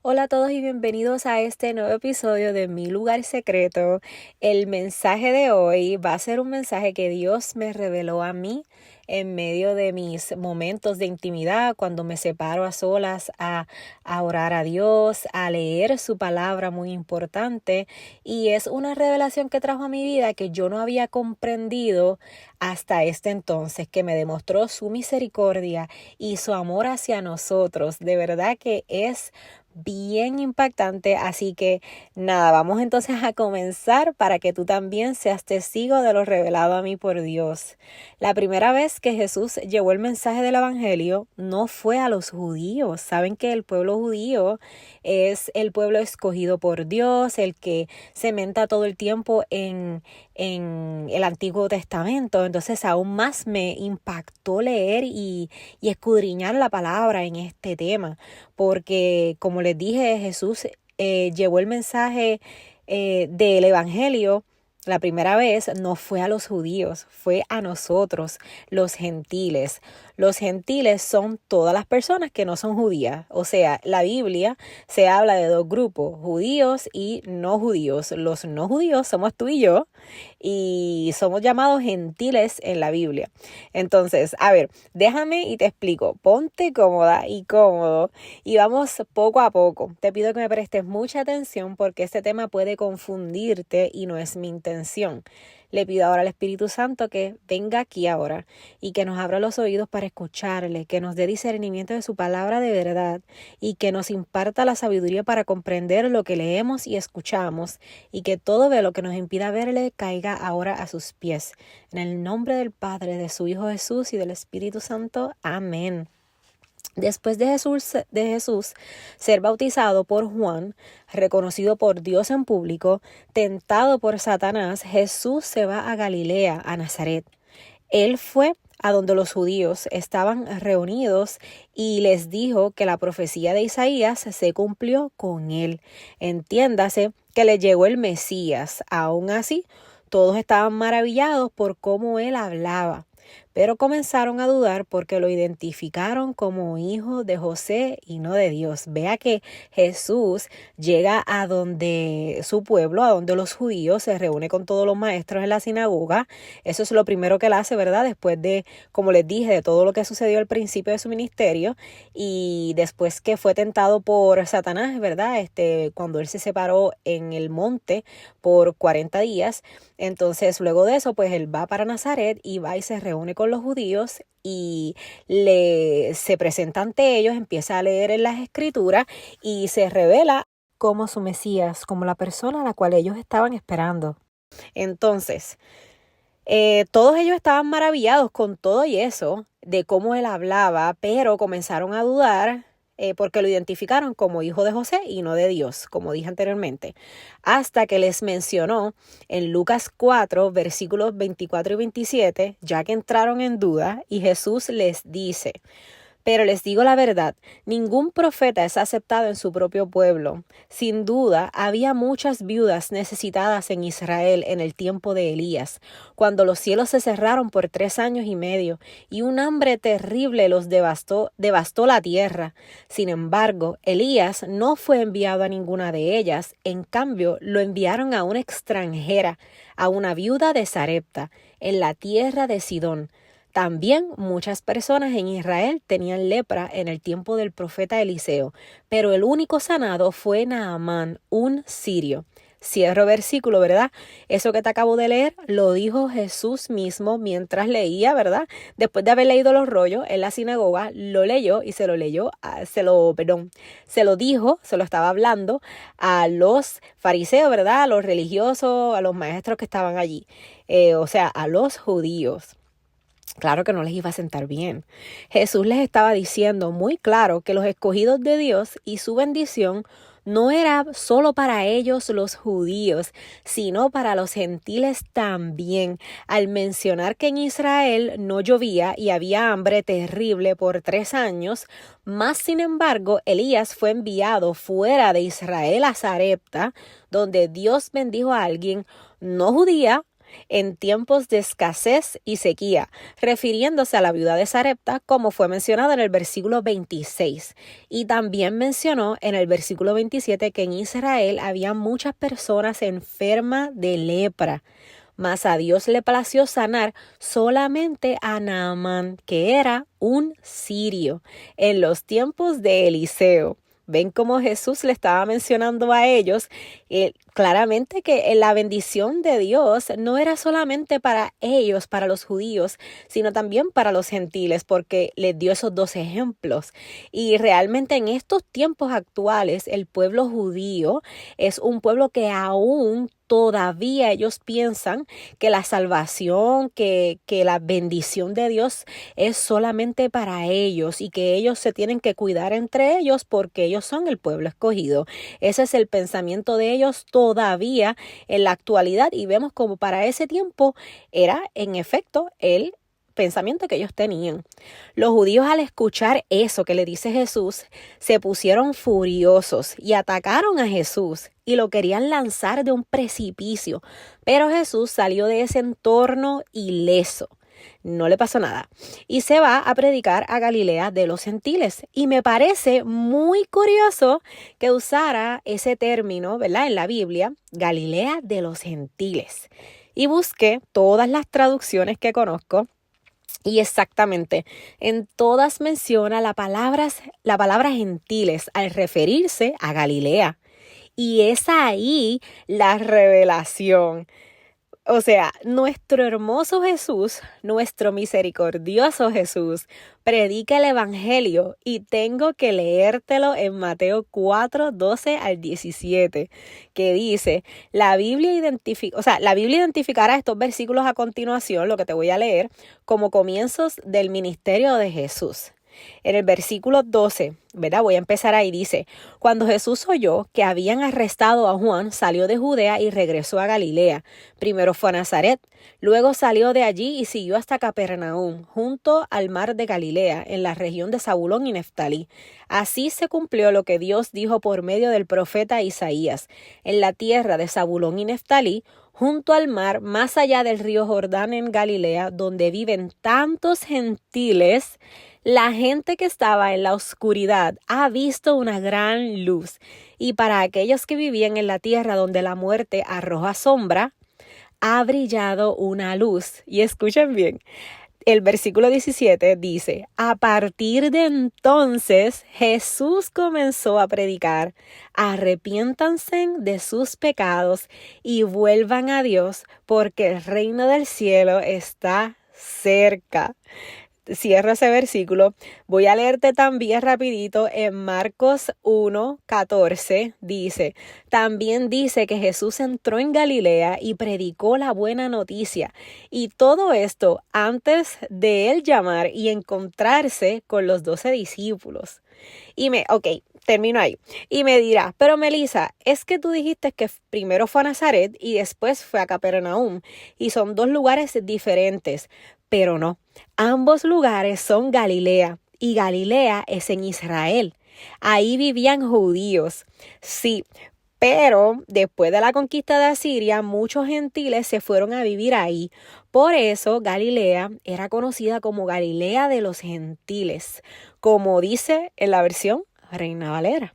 Hola a todos y bienvenidos a este nuevo episodio de Mi Lugar Secreto. El mensaje de hoy va a ser un mensaje que Dios me reveló a mí en medio de mis momentos de intimidad, cuando me separo a solas a orar a Dios, a leer su palabra muy importante. Y es una revelación que trajo a mi vida que yo no había comprendido hasta este entonces, que me demostró su misericordia y su amor hacia nosotros. De verdad que es bien impactante, así que nada, vamos entonces a comenzar para que tú también seas testigo de lo revelado a mí por Dios. La primera vez que Jesús llevó el mensaje del evangelio no fue a los judíos. Saben que el pueblo judío es el pueblo escogido por Dios, el que se menta todo el tiempo en el Antiguo Testamento. Entonces aún más me impactó leer y escudriñar la palabra en este tema, porque como les dije, Jesús llevó el mensaje del evangelio. La primera vez no fue a los judíos, fue a nosotros, los gentiles. Los gentiles son todas las personas que no son judías. O sea, la Biblia se habla de dos grupos, judíos y no judíos. Los no judíos somos tú y yo, y somos llamados gentiles en la Biblia. Entonces, a ver, déjame y te explico. Ponte cómoda y cómodo y vamos poco a poco. Te pido que me prestes mucha atención porque este tema puede confundirte y no es mi intención. Le pido ahora al Espíritu Santo que venga aquí ahora y que nos abra los oídos para escucharle, que nos dé discernimiento de su palabra de verdad y que nos imparta la sabiduría para comprender lo que leemos y escuchamos, y que todo velo que nos impida verle caiga ahora a sus pies. En el nombre del Padre, de su Hijo Jesús y del Espíritu Santo. Amén. Después de Jesús ser bautizado por Juan, reconocido por Dios en público, tentado por Satanás, Jesús se va a Galilea, a Nazaret. Él fue a donde los judíos estaban reunidos y les dijo que la profecía de Isaías se cumplió con él. Entiéndase que le llegó el Mesías. Aún así, todos estaban maravillados por cómo él hablaba, pero comenzaron a dudar porque lo identificaron como hijo de José y no de Dios. Vea que Jesús llega a donde su pueblo, a donde los judíos, se reúne con todos los maestros en la sinagoga. Eso es lo primero que él hace, ¿verdad? Después de, como les dije, de todo lo que sucedió al principio de su ministerio y después que fue tentado por Satanás, ¿verdad? Cuando él se separó en el monte por 40 días. Entonces, luego de eso, pues él va para Nazaret y va y se reúne con los judíos y se presenta ante ellos, empieza a leer en las escrituras y se revela como su Mesías, como la persona a la cual ellos estaban esperando. Entonces, todos ellos estaban maravillados con todo y eso, de cómo él hablaba, pero comenzaron a dudar porque lo identificaron como hijo de José y no de Dios, como dije anteriormente, hasta que les mencionó en Lucas 4, versículos 24 y 27, ya que entraron en duda, y Jesús les dice: pero les digo la verdad, ningún profeta es aceptado en su propio pueblo. Sin duda, había muchas viudas necesitadas en Israel en el tiempo de Elías, cuando los cielos se cerraron por 3 años y medio, y un hambre terrible los devastó la tierra. Sin embargo, Elías no fue enviado a ninguna de ellas, en cambio, lo enviaron a una extranjera, a una viuda de Sarepta, en la tierra de Sidón. También muchas personas en Israel tenían lepra en el tiempo del profeta Eliseo, pero el único sanado fue Naamán, un sirio. Cierro versículo, ¿verdad? Eso que te acabo de leer lo dijo Jesús mismo mientras leía, ¿verdad? Después de haber leído los rollos en la sinagoga, lo leyó y se lo dijo, se lo estaba hablando a los fariseos, ¿verdad? A los religiosos, a los maestros que estaban allí, o sea, a los judíos. Claro que no les iba a sentar bien. Jesús les estaba diciendo muy claro que los escogidos de Dios y su bendición no era solo para ellos los judíos, sino para los gentiles también, al mencionar que en Israel no llovía y había hambre terrible por 3 años. Más sin embargo, Elías fue enviado fuera de Israel a Sarepta, donde Dios bendijo a alguien no judía, en tiempos de escasez y sequía, refiriéndose a la viuda de Sarepta, como fue mencionado en el versículo 26. Y también mencionó en el versículo 27 que en Israel había muchas personas enfermas de lepra. Mas a Dios le plació sanar solamente a Naamán, que era un sirio, en los tiempos de Eliseo. Ven cómo Jesús le estaba mencionando a ellos claramente que la bendición de Dios no era solamente para ellos, para los judíos, sino también para los gentiles, porque les dio esos dos ejemplos. Y realmente en estos tiempos actuales, el pueblo judío es un pueblo que aún todavía ellos piensan que la salvación, que la bendición de Dios es solamente para ellos y que ellos se tienen que cuidar entre ellos porque ellos son el pueblo escogido. Ese es el pensamiento de ellos todavía en la actualidad y vemos como para ese tiempo era en efecto el pensamiento que ellos tenían. Los judíos, al escuchar eso que le dice Jesús, se pusieron furiosos y atacaron a Jesús y lo querían lanzar de un precipicio, pero Jesús salió de ese entorno ileso. No le pasó nada y se va a predicar a Galilea de los gentiles. Y me parece muy curioso que usara ese término, ¿verdad? En la Biblia, Galilea de los gentiles. Y busqué todas las traducciones que conozco. Y exactamente, en todas menciona la palabra gentiles al referirse a Galilea. Y es ahí la revelación. O sea, nuestro hermoso Jesús, nuestro misericordioso Jesús, predica el Evangelio y tengo que leértelo en Mateo 4, 12 al 17, que dice, la Biblia identificará estos versículos a continuación, lo que te voy a leer, como comienzos del ministerio de Jesús. En el versículo 12, ¿verdad? Voy a empezar ahí, dice, cuando Jesús oyó que habían arrestado a Juan, salió de Judea y regresó a Galilea. Primero fue a Nazaret, luego salió de allí y siguió hasta Capernaum, junto al mar de Galilea, en la región de Zabulón y Neftalí. Así se cumplió lo que Dios dijo por medio del profeta Isaías. En la tierra de Zabulón y Neftalí, junto al mar, más allá del río Jordán en Galilea, donde viven tantos gentiles, la gente que estaba en la oscuridad ha visto una gran luz. Y para aquellos que vivían en la tierra donde la muerte arroja sombra, ha brillado una luz. Y escuchen bien, el versículo 17 dice, a partir de entonces Jesús comenzó a predicar, arrepiéntanse de sus pecados y vuelvan a Dios, porque el reino del cielo está cerca. Cierro ese versículo. Voy a leerte también rapidito en Marcos 1:14. También dice que Jesús entró en Galilea y predicó la buena noticia. Y todo esto antes de él llamar y encontrarse con los 12 discípulos. Termino ahí. Y me dirá, pero Melissa, es que tú dijiste que primero fue a Nazaret y después fue a Capernaum. Y son dos lugares diferentes. Pero no, ambos lugares son Galilea y Galilea es en Israel. Ahí vivían judíos, sí, pero después de la conquista de Asiria, muchos gentiles se fueron a vivir ahí. Por eso Galilea era conocida como Galilea de los gentiles, como dice en la versión Reina Valera.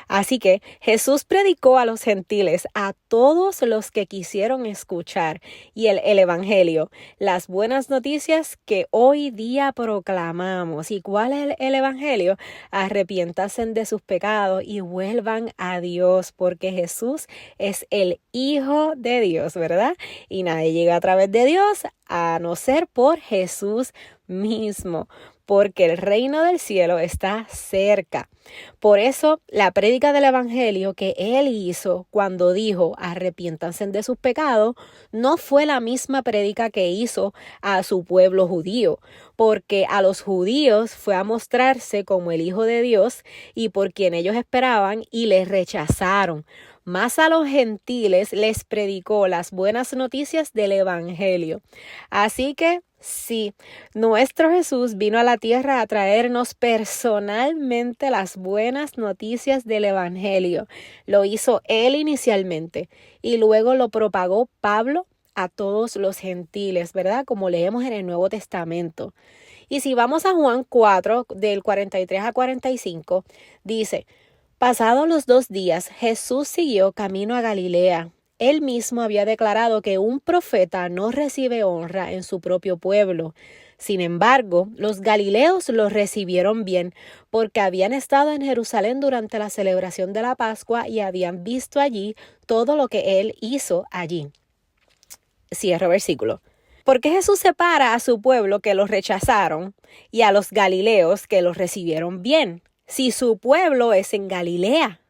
Así que Jesús predicó a los gentiles, a todos los que quisieron escuchar, y el Evangelio, las buenas noticias que hoy día proclamamos. ¿Y cuál es el Evangelio? Arrepiéntanse de sus pecados y vuelvan a Dios, porque Jesús es el Hijo de Dios, ¿verdad? Y nadie llega a través de Dios a no ser por Jesús mismo, porque el reino del cielo está cerca. Por eso, la prédica del Evangelio que él hizo cuando dijo arrepiéntanse de sus pecados, no fue la misma prédica que hizo a su pueblo judío, porque a los judíos fue a mostrarse como el Hijo de Dios y por quien ellos esperaban y les rechazaron. Más a los gentiles les predicó las buenas noticias del Evangelio. Así que sí, nuestro Jesús vino a la tierra a traernos personalmente las buenas noticias del Evangelio. Lo hizo él inicialmente y luego lo propagó Pablo a todos los gentiles, ¿verdad? Como leemos en el Nuevo Testamento. Y si vamos a Juan 4, del 43 a 45, dice: pasados los 2 días, Jesús siguió camino a Galilea. Él mismo había declarado que un profeta no recibe honra en su propio pueblo. Sin embargo, los galileos lo recibieron bien, porque habían estado en Jerusalén durante la celebración de la Pascua y habían visto allí todo lo que él hizo allí. Cierro versículo. ¿Por qué Jesús separa a su pueblo que los rechazaron y a los galileos que los recibieron bien, si su pueblo es en Galilea?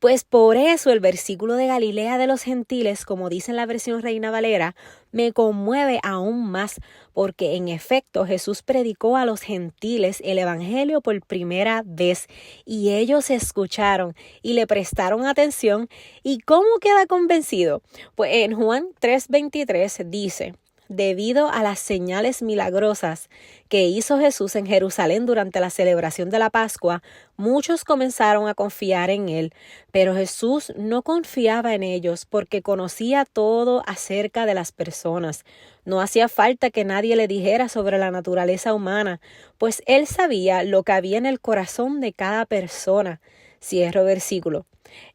Pues por eso el versículo de Galilea de los gentiles, como dice en la versión Reina Valera, me conmueve aún más, porque en efecto Jesús predicó a los gentiles el evangelio por primera vez y ellos escucharon y le prestaron atención. ¿Y cómo queda convencido? Pues en Juan 3:23 dice: debido a las señales milagrosas que hizo Jesús en Jerusalén durante la celebración de la Pascua, muchos comenzaron a confiar en él, pero Jesús no confiaba en ellos porque conocía todo acerca de las personas. No hacía falta que nadie le dijera sobre la naturaleza humana, pues él sabía lo que había en el corazón de cada persona. Cierro versículo.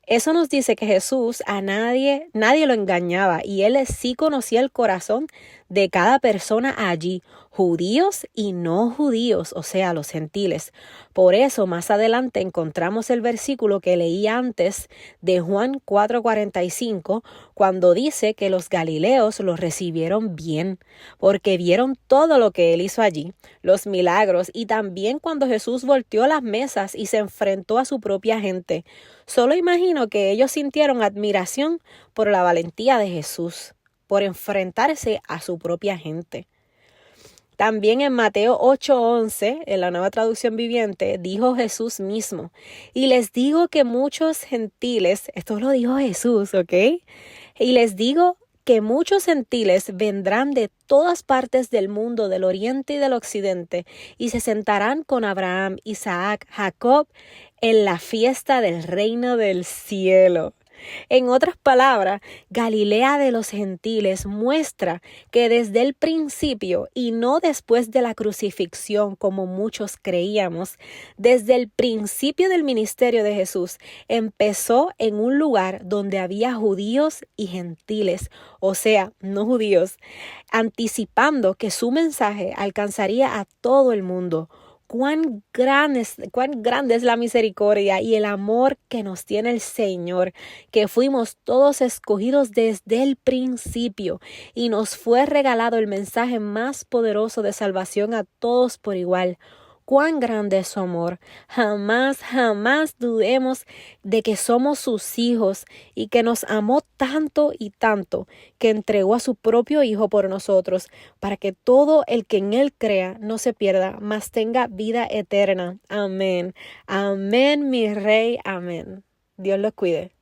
Eso nos dice que Jesús a nadie lo engañaba y él sí conocía el corazón de cada persona allí, judíos y no judíos, o sea, los gentiles. Por eso más adelante encontramos el versículo que leí antes de Juan 4:45, cuando dice que los galileos los recibieron bien, porque vieron todo lo que él hizo allí, los milagros, y también cuando Jesús volteó las mesas y se enfrentó a su propia gente. Solo imagino que ellos sintieron admiración por la valentía de Jesús, por enfrentarse a su propia gente. También en Mateo 8:11, en la Nueva Traducción Viviente, dijo Jesús mismo: y les digo que muchos gentiles, esto lo dijo Jesús, ¿ok? Y les digo que muchos gentiles vendrán de todas partes del mundo, del oriente y del occidente, y se sentarán con Abraham, Isaac, Jacob, en la fiesta del reino del cielo. En otras palabras, Galilea de los gentiles muestra que desde el principio, y no después de la crucifixión como muchos creíamos, desde el principio del ministerio de Jesús, empezó en un lugar donde había judíos y gentiles, o sea, no judíos, anticipando que su mensaje alcanzaría a todo el mundo. Cuán grande es la misericordia y el amor que nos tiene el Señor, que fuimos todos escogidos desde el principio y nos fue regalado el mensaje más poderoso de salvación a todos por igual. Cuán grande es su amor. Jamás dudemos de que somos sus hijos y que nos amó tanto y tanto que entregó a su propio Hijo por nosotros, para que todo el que en él crea no se pierda, mas tenga vida eterna. Amén. Amén, mi Rey. Amén. Dios los cuide.